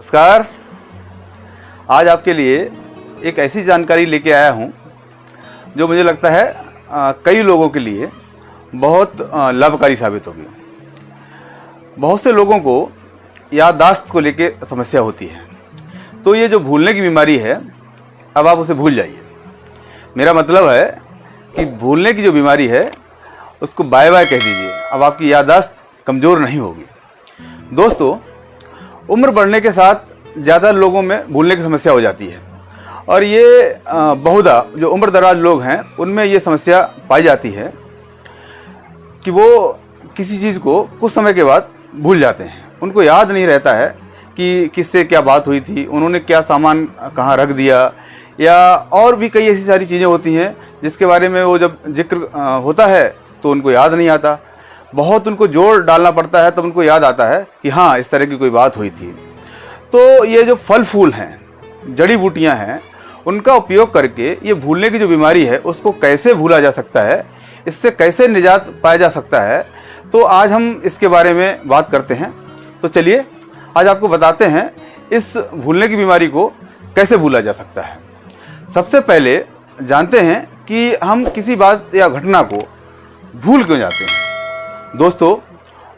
नमस्कार। आज आपके लिए एक ऐसी जानकारी लेके आया हूँ जो मुझे लगता है कई लोगों के लिए बहुत लाभकारी साबित होगी। बहुत से लोगों को याददाश्त को लेके समस्या होती है, तो ये जो भूलने की बीमारी है, अब आप उसे भूल जाइए। मेरा मतलब है कि भूलने की जो बीमारी है उसको बाय बाय कह दीजिए। अब आपकी याददाश्त कमज़ोर नहीं होगी। दोस्तों, उम्र बढ़ने के साथ ज़्यादा लोगों में भूलने की समस्या हो जाती है, और ये बहुधा जो उम्र दराज लोग हैं उनमें ये समस्या पाई जाती है कि वो किसी चीज़ को कुछ समय के बाद भूल जाते हैं। उनको याद नहीं रहता है कि किससे क्या बात हुई थी, उन्होंने क्या सामान कहाँ रख दिया, या और भी कई ऐसी सारी चीज़ें होती हैं जिसके बारे में वो जब जिक्र होता है तो उनको याद नहीं आता। बहुत उनको जोर डालना पड़ता है तब उनको याद आता है कि हाँ, इस तरह की कोई बात हुई थी। तो ये जो फल फूल हैं, जड़ी बूटियां हैं, उनका उपयोग करके ये भूलने की जो बीमारी है उसको कैसे भूला जा सकता है, इससे कैसे निजात पाया जा सकता है, तो आज हम इसके बारे में बात करते हैं। तो चलिए आज आपको बताते हैं इस भूलने की बीमारी को कैसे भूला जा सकता है। सबसे पहले जानते हैं कि हम किसी बात या घटना को भूल क्यों जाते हैं। दोस्तों,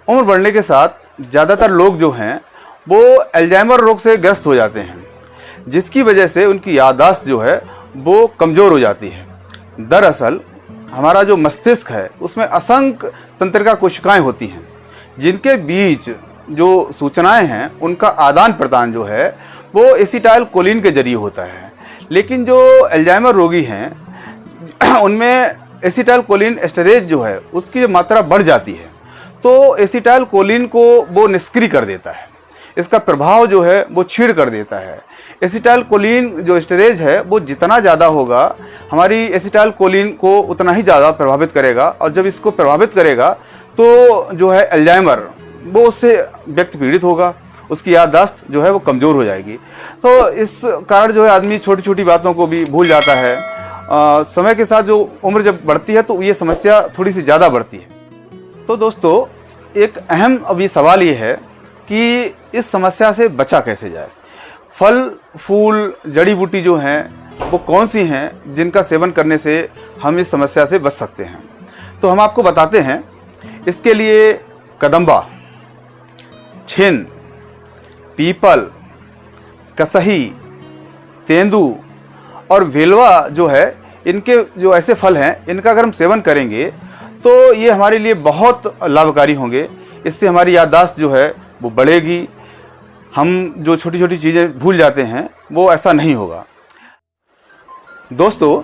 उम्र बढ़ने के साथ ज़्यादातर लोग जो हैं वो अल्जाइमर रोग से ग्रस्त हो जाते हैं, जिसकी वजह से उनकी याददाश्त जो है वो कमज़ोर हो जाती है। दरअसल हमारा जो मस्तिष्क है उसमें असंख्य तंत्रिका कोशिकाएं होती हैं, जिनके बीच जो सूचनाएं हैं उनका आदान प्रदान जो है वो एसिटाइल कोलिन के जरिए होता है। लेकिन जो अल्जाइमर रोगी हैं उनमें एसिटाइल कोलिन एस्टरेज जो है उसकी मात्रा बढ़ जाती है, तो एसिटाइल कोलिन को वो निष्क्रिय कर देता है, इसका प्रभाव जो है वो छीड़ कर देता है। एसिटाइल कोलिन जो एस्टरेज है वो जितना ज़्यादा होगा, हमारी एसिटाइल कोलिन को उतना ही ज़्यादा प्रभावित करेगा, और जब इसको प्रभावित करेगा तो जो है अल्जाइमर वो उससे व्यक्ति पीड़ित होगा, उसकी याददाश्त जो है वो कमज़ोर हो जाएगी। तो इस कारण जो है आदमी छोटी छोटी बातों को भी भूल जाता है। समय के साथ जो उम्र जब बढ़ती है तो ये समस्या थोड़ी सी ज़्यादा बढ़ती है। तो दोस्तों, एक अहम अभी सवाल ये है कि इस समस्या से बचा कैसे जाए। फल फूल जड़ी बूटी जो हैं वो कौन सी हैं जिनका सेवन करने से हम इस समस्या से बच सकते हैं, तो हम आपको बताते हैं। इसके लिए कदम्बा, छिन, पीपल, कसही, तेंदू और वेलवा जो है, इनके जो ऐसे फल हैं इनका अगर हम सेवन करेंगे तो ये हमारे लिए बहुत लाभकारी होंगे। इससे हमारी याददाश्त जो है वो बढ़ेगी। हम जो छोटी छोटी चीज़ें भूल जाते हैं वो ऐसा नहीं होगा। दोस्तों,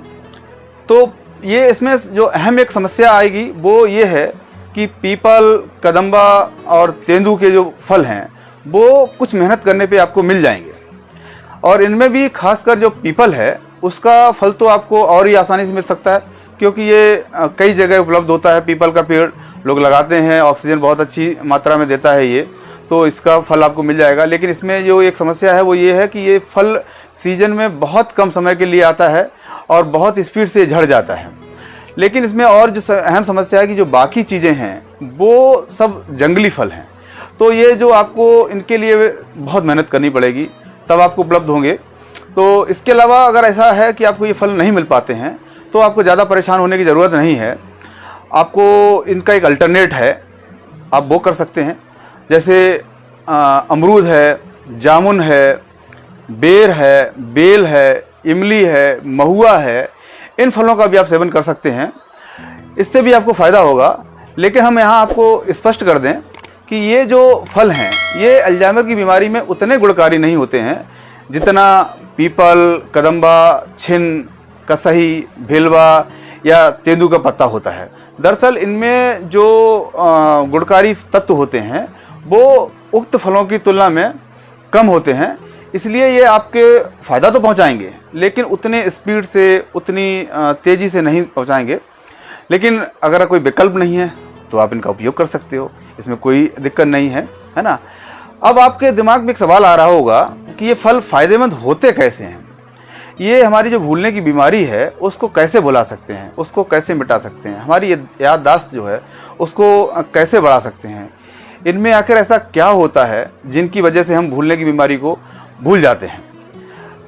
तो ये इसमें जो अहम एक समस्या आएगी वो ये है कि पीपल, कदम्बा और तेंदू के जो फल हैं वो कुछ मेहनत करने पे आपको मिल जाएंगे, और इनमें भी खासकर जो पीपल है उसका फल तो आपको और ही आसानी से मिल सकता है, क्योंकि ये कई जगह उपलब्ध होता है। पीपल का पेड़ लोग लगाते हैं, ऑक्सीजन बहुत अच्छी मात्रा में देता है ये, तो इसका फल आपको मिल जाएगा। लेकिन इसमें जो एक समस्या है वो ये है कि ये फल सीजन में बहुत कम समय के लिए आता है और बहुत स्पीड से झड़ जाता है। लेकिन इसमें और जो अहम समस्या है कि जो बाकी चीज़ें हैं वो सब जंगली फल हैं, तो ये जो आपको इनके लिए बहुत मेहनत करनी पड़ेगी तब आपको उपलब्ध होंगे। तो इसके अलावा अगर ऐसा है कि आपको ये फल नहीं मिल पाते हैं तो आपको ज़्यादा परेशान होने की ज़रूरत नहीं है। आपको इनका एक अल्टरनेट है, आप वो कर सकते हैं। जैसे अमरूद है, जामुन है, बेर है, बेल है, इमली है, महुआ है, इन फलों का भी आप सेवन कर सकते हैं। इससे भी आपको फ़ायदा होगा। लेकिन हम यहाँ आपको स्पष्ट कर दें कि ये जो फल हैं ये अल्जाइमर की बीमारी में उतने गुणकारी नहीं होते हैं जितना पीपल, कदम्बा, छिन, कसही, भेलवा या तेंदू का पत्ता होता है। दरअसल इनमें जो गुणकारी तत्व होते हैं वो उक्त फलों की तुलना में कम होते हैं, इसलिए ये आपके फ़ायदा तो पहुंचाएंगे लेकिन उतने स्पीड से, उतनी तेज़ी से नहीं पहुंचाएंगे। लेकिन अगर कोई विकल्प नहीं है तो आप इनका उपयोग कर सकते हो, इसमें कोई दिक्कत नहीं है, है ना। अब आपके दिमाग में एक सवाल आ रहा होगा कि ये फल फ़ायदेमंद होते कैसे हैं, ये हमारी जो भूलने की बीमारी है उसको कैसे भुला सकते हैं, उसको कैसे मिटा सकते हैं, हमारी याददाश्त जो है उसको कैसे बढ़ा सकते हैं। इनमें आखिर ऐसा क्या होता है जिनकी वजह से हम भूलने की बीमारी को भूल जाते हैं।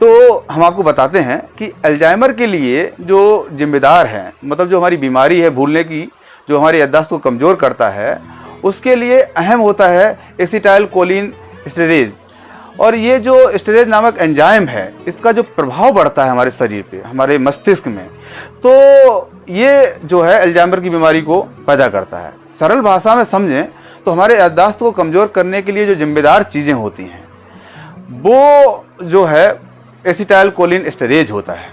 तो हम आपको बताते हैं कि अल्जाइमर के लिए जो जिम्मेदार हैं, मतलब जो हमारी बीमारी है भूलने की, जो हमारी याददाश्त को कमज़ोर करता है, उसके लिए अहम होता है एसिटाइल कोलिन एस्टरेज। और ये जो एस्टरेज नामक एंजाइम है, इसका जो प्रभाव बढ़ता है हमारे शरीर पे, हमारे मस्तिष्क में, तो ये जो है अल्जाइमर की बीमारी को पैदा करता है। सरल भाषा में समझें तो हमारे याददाश्त को कमज़ोर करने के लिए जो जिम्मेदार चीज़ें होती हैं, वो जो है एसिटाइल कोलिन एस्टरेज होता है।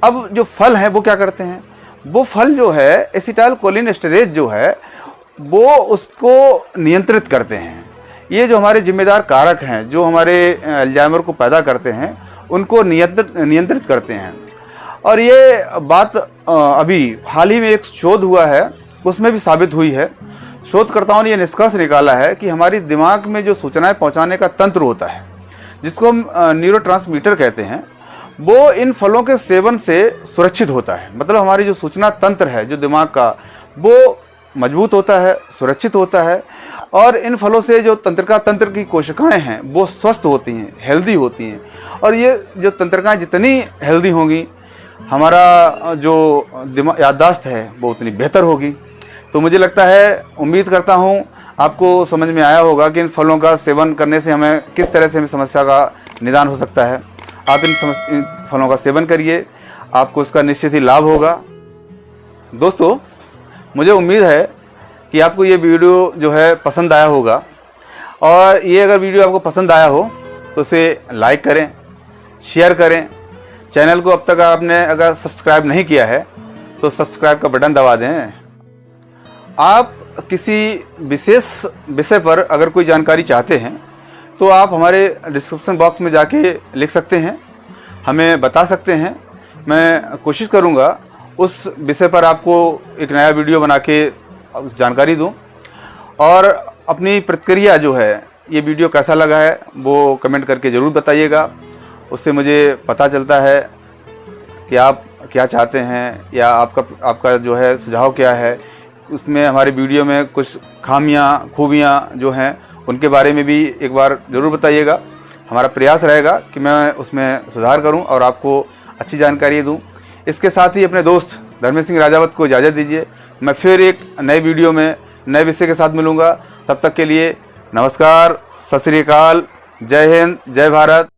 अब जो फल हैं वो क्या करते हैं, वो फल जो है एसिटाइल कोलिन एस्टरेज जो है वो उसको नियंत्रित करते हैं। ये जो हमारे जिम्मेदार कारक हैं जो हमारे अल्जाइमर को पैदा करते हैं, उनको नियंत्रित करते हैं। और ये बात अभी हाल ही में एक शोध हुआ है, उसमें भी साबित हुई है। शोधकर्ताओं ने ये निष्कर्ष निकाला है कि हमारी दिमाग में जो सूचनाएं पहुंचाने का तंत्र होता है, जिसको हम न्यूरोट्रांसमीटर कहते हैं, वो इन फलों के सेवन से सुरक्षित होता है। मतलब हमारी जो सूचना तंत्र है जो दिमाग का, वो मजबूत होता है, सुरक्षित होता है। और इन फलों से जो तंत्र की कोशिकाएं हैं वो स्वस्थ होती हैं, हेल्दी होती हैं। और ये जो तंत्रिकाएं जितनी हेल्दी होंगी, हमारा जो याददाश्त है वो उतनी बेहतर होगी। तो मुझे लगता है, उम्मीद करता हूँ आपको समझ में आया होगा कि इन फलों का सेवन करने से हमें किस तरह से हमें समस्या का निदान हो सकता है। आप इन फलों का सेवन करिए, आपको इसका निश्चित ही लाभ होगा। दोस्तों, मुझे उम्मीद है कि आपको ये वीडियो जो है पसंद आया होगा। और ये अगर वीडियो आपको पसंद आया हो तो इसे लाइक करें, शेयर करें। चैनल को अब तक आपने अगर सब्सक्राइब नहीं किया है तो सब्सक्राइब का बटन दबा दें। आप किसी विशेष विषय पर अगर कोई जानकारी चाहते हैं तो आप हमारे डिस्क्रिप्शन बॉक्स में जाके लिख सकते हैं, हमें बता सकते हैं। मैं कोशिश करूँगा उस विषय पर आपको एक नया वीडियो बना के उस जानकारी दूं। और अपनी प्रतिक्रिया जो है, ये वीडियो कैसा लगा है वो कमेंट करके ज़रूर बताइएगा। उससे मुझे पता चलता है कि आप क्या चाहते हैं या आपका जो है सुझाव क्या है। उसमें हमारे वीडियो में कुछ खामियां खूबियां जो हैं उनके बारे में भी एक बार ज़रूर बताइएगा। हमारा प्रयास रहेगा कि मैं उसमें सुधार करूं और आपको अच्छी जानकारी दूं। इसके साथ ही अपने दोस्त धर्मेश सिंह राजावत को इजाज़त दीजिए। मैं फिर एक नए वीडियो में नए विषय के साथ मिलूँगा। तब तक के लिए नमस्कार, सत श्री अकाल, जय हिंद, जय भारत।